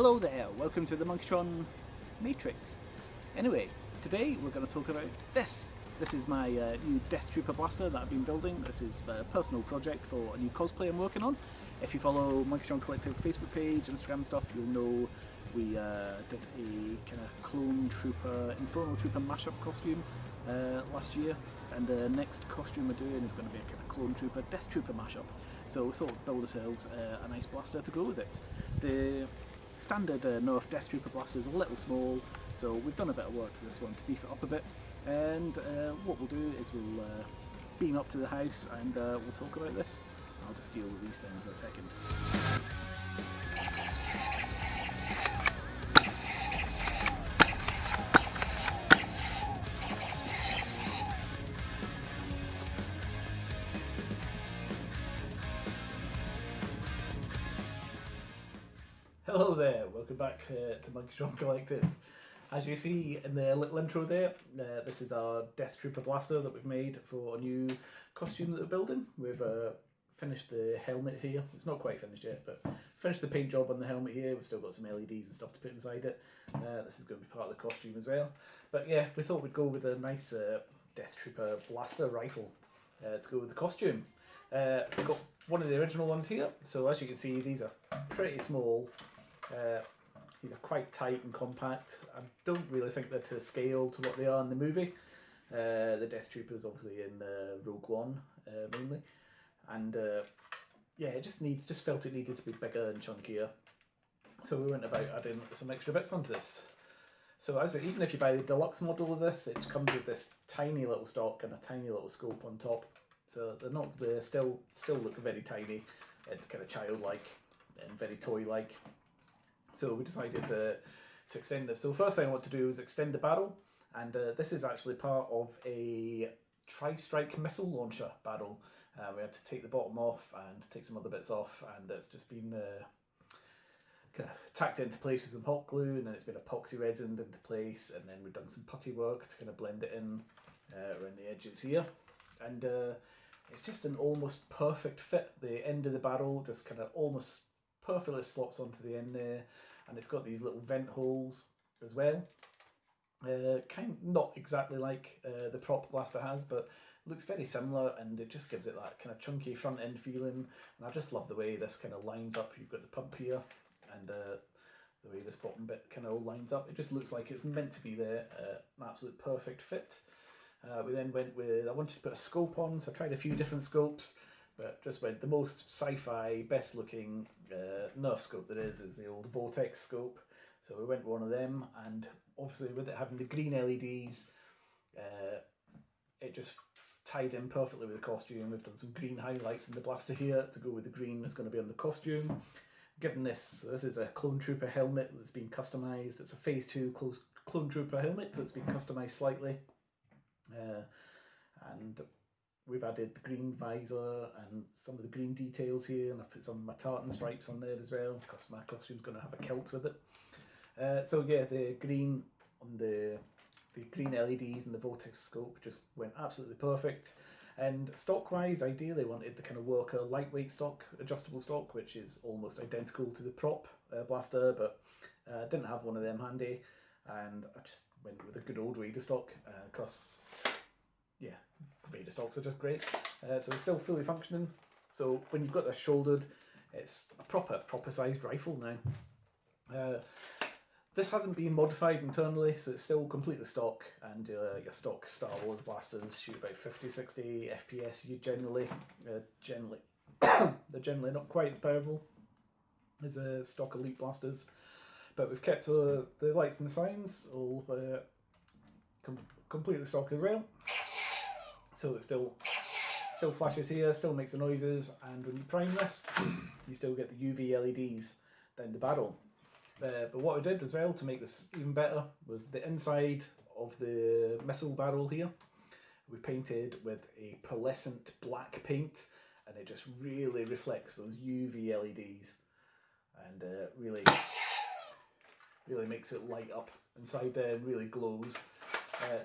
Hello there, welcome to the Monkeytron Matrix. Anyway, today we're going to talk about this. This is my new Death Trooper blaster that I've been building. This is a personal project for a new cosplay I'm working on. If you follow Monkeytron Collective Facebook page, Instagram stuff, you'll know we did a kind of clone trooper, Inferno Trooper mashup costume last year, and the next costume we're doing is going to be a kind of clone trooper, Death Trooper mashup. So we thought we'd build ourselves a nice blaster to go with it. The standard Nerf Death Trooper blaster is a little small, so we've done a bit of work to this one to beef it up a bit. And what we'll do is we'll beam up to the house and we'll talk about this. I'll just deal with these things in a second. Hello there, welcome back to Monkeytron Collective. As you see in the little intro there, this is our Death Trooper blaster that we've made for a new costume that we're building. We've finished the helmet here. It's not quite finished yet, but finished the paint job on the helmet here. We've still got some LEDs and stuff to put inside it. This is going to be part of the costume as well. But yeah, we thought we'd go with a nice Death Trooper blaster rifle to go with the costume. We've got one of the original ones here, so as you can see these are pretty small. These are quite tight and compact. I don't really think they're to scale to what they are in the movie. The Death Troopers obviously in Rogue One mainly, and yeah, it just felt it needed to be bigger and chunkier. So we went about adding some extra bits onto this. So even if you buy the deluxe model of this, it comes with this tiny little stock and a tiny little scope on top. So they still look very tiny and kind of childlike and very toy-like. So we decided to extend this. So first thing I want to do is extend the barrel, and this is actually part of a tri-strike missile launcher barrel. We had to take the bottom off and take some other bits off, and it's just been kind of tacked into place with some hot glue, and then it's been epoxy resined into place, and then we've done some putty work to kind of blend it in around the edges here. And it's just an almost perfect fit. The end of the barrel just kind of almost perfectly slots onto the end there, and it's got these little vent holes as well. Not exactly like the prop blaster has, but looks very similar, and it just gives it that kind of chunky front end feeling. And I just love the way this kind of lines up. You've got the pump here, and the way this bottom bit kind of all lines up. It just looks like it's meant to be there. An absolute perfect fit. We then went with, I wanted to put a scope on, so I tried a few different scopes, but just went the most sci-fi, best looking Nerf scope there is the old Vortex scope. So we went with one of them, and obviously with it having the green LEDs, it just tied in perfectly with the costume. We've done some green highlights in the blaster here to go with the green that's going to be on the costume. Given this, so this is a Clone Trooper helmet that's been customised. It's a Phase 2 Clone Trooper helmet that's been customised slightly. And we've added the green visor and some of the green details here, and I've put some of my tartan stripes on there as well, because my costume's going to have a kilt with it. So yeah, the green on the green LEDs and the Vortex scope just went absolutely perfect. And stock wise, ideally wanted the kind of worker lightweight stock, adjustable stock, which is almost identical to the prop blaster, but didn't have one of them handy, and I just went with a good old Raider stock, because yeah, Raider stocks are just great. So it's still fully functioning. So when you've got this shouldered, it's a proper sized rifle now. This hasn't been modified internally, so it's still completely stock, and your stock Star Wars blasters shoot about 50-60 FPS. You generally they're generally not quite as powerful as stock Elite blasters, but we've kept the lights and the signs all completely stock as well. So it still flashes here, still makes the noises, and when you prime this, you still get the UV LEDs down the barrel. But what I did as well to make this even better was the inside of the missile barrel here. We painted with a pearlescent black paint, and it just really reflects those UV LEDs, and really makes it light up inside there and really glows.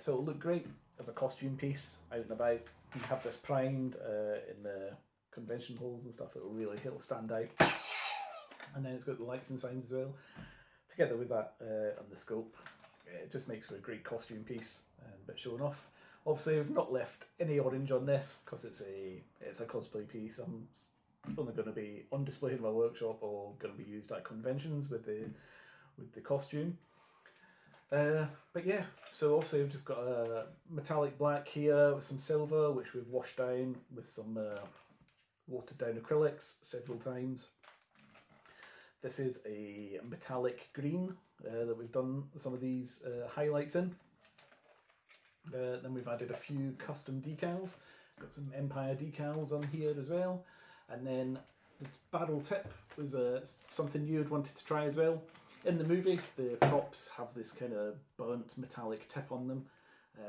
So it'll look great as a costume piece out and about. You have this primed in the convention halls and stuff. It'll stand out. And then it's got the lights and signs as well. together with that and the scope, it just makes for a great costume piece and a bit showing off. Obviously, I've not left any orange on this because it's a cosplay piece. I'm only going to be on display in my workshop or going to be used at conventions with the costume. But yeah, so obviously I've just got a metallic black here with some silver, which we've washed down with some watered down acrylics several times. This is a metallic green that we've done some of these highlights in. Then we've added a few custom decals. Got some Empire decals on here as well. And then this barrel tip was something you had wanted to try as well. In the movie, the props have this kind of burnt metallic tip on them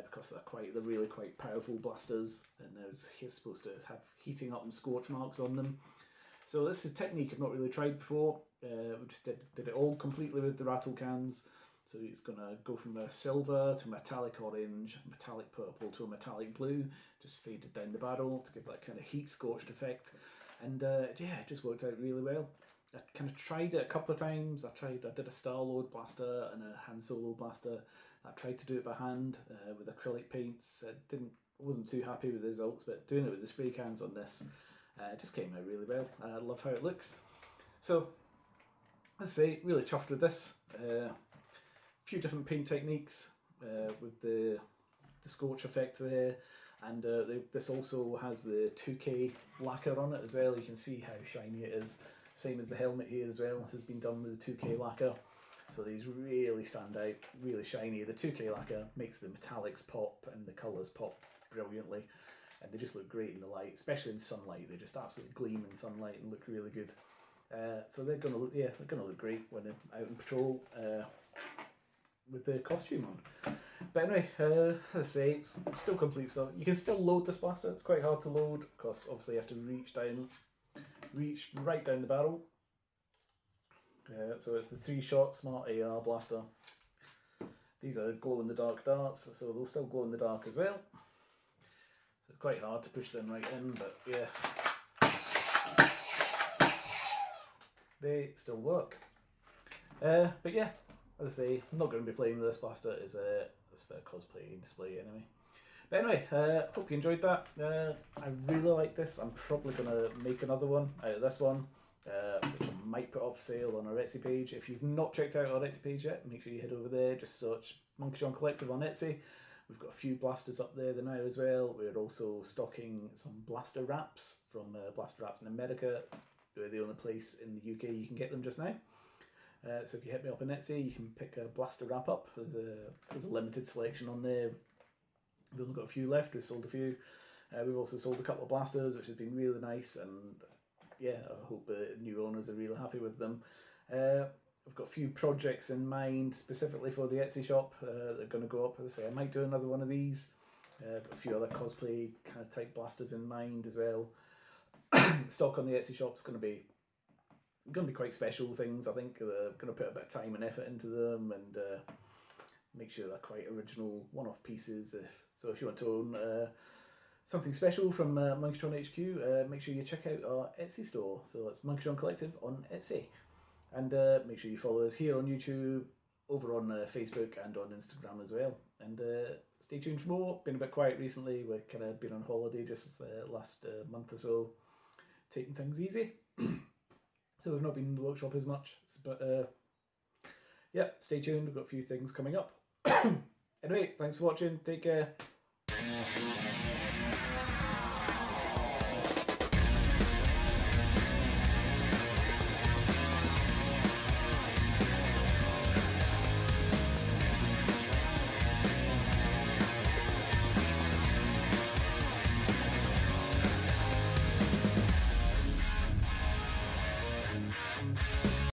because they're really quite powerful blasters, and they're supposed to have heating up and scorch marks on them. So this is a technique I've not really tried before. We just did it all completely with the rattle cans. So it's going to go from a silver to metallic orange, metallic purple to a metallic blue, just faded down the barrel to give that kind of heat scorched effect. And yeah, it just worked out really well. I kind of tried it a couple of times. I did a Starlord blaster and a Han Solo blaster. I tried to do it by hand with acrylic paints. I wasn't too happy with the results, but doing it with the spray cans on this it just came out really well. I love how it looks. So, let's say, really chuffed with this. A few different paint techniques with the scorch effect there, and this also has the 2K lacquer on it as well. You can see how shiny it is. Same as the helmet here as well. This has been done with the 2K lacquer, so these really stand out, really shiny. The 2K lacquer makes the metallics pop and the colours pop brilliantly, and they just look great in the light, especially in sunlight. They just absolutely gleam in sunlight and look really good. So they're gonna look great when they're out on patrol with the costume on. But anyway, as I say, it's still complete stuff. You can still load this blaster. It's quite hard to load because obviously you have to reach right down the barrel. So it's the 3-shot Smart AR blaster. These are glow-in-the-dark darts, so they'll still glow in the dark as well. So it's quite hard to push them right in, but yeah, they still work. But yeah, as I say, I'm not going to be playing with this blaster. It's for cosplay display anyway. But anyway, hope you enjoyed that. I really like this. I'm probably going to make another one out of this one, which I might put up for sale on our Etsy page. If you've not checked out our Etsy page yet, make sure you head over there. Just search Monkey John Collective on Etsy. We've got a few blasters up there now as well. We're also stocking some blaster wraps from Blaster Wraps in America. We're the only place in the UK you can get them just now. So if you hit me up on Etsy, you can pick a blaster wrap up. There's a limited selection on there. We've only got a few left. We've sold a few. We've also sold a couple of blasters, which has been really nice, and yeah, I hope new owners are really happy with them. I've got a few projects in mind specifically for the Etsy shop that are going to go up. As I say, I might do another one of these. A few other cosplay kind of type blasters in mind as well. Stock on the Etsy shop is going to be quite special things. I think going to put a bit of time and effort into them and make sure they're quite original one-off pieces. So if you want to own something special from Monkey John HQ, make sure you check out our Etsy store. So it's Monkey John Collective on Etsy, and make sure you follow us here on YouTube, over on Facebook and on Instagram as well. And stay tuned for more. Been a bit quiet recently. We've kind of been on holiday just last month or so, taking things easy. So we've not been in the workshop as much, but yeah, stay tuned. We've got a few things coming up. Anyway, thanks for watching. Take care.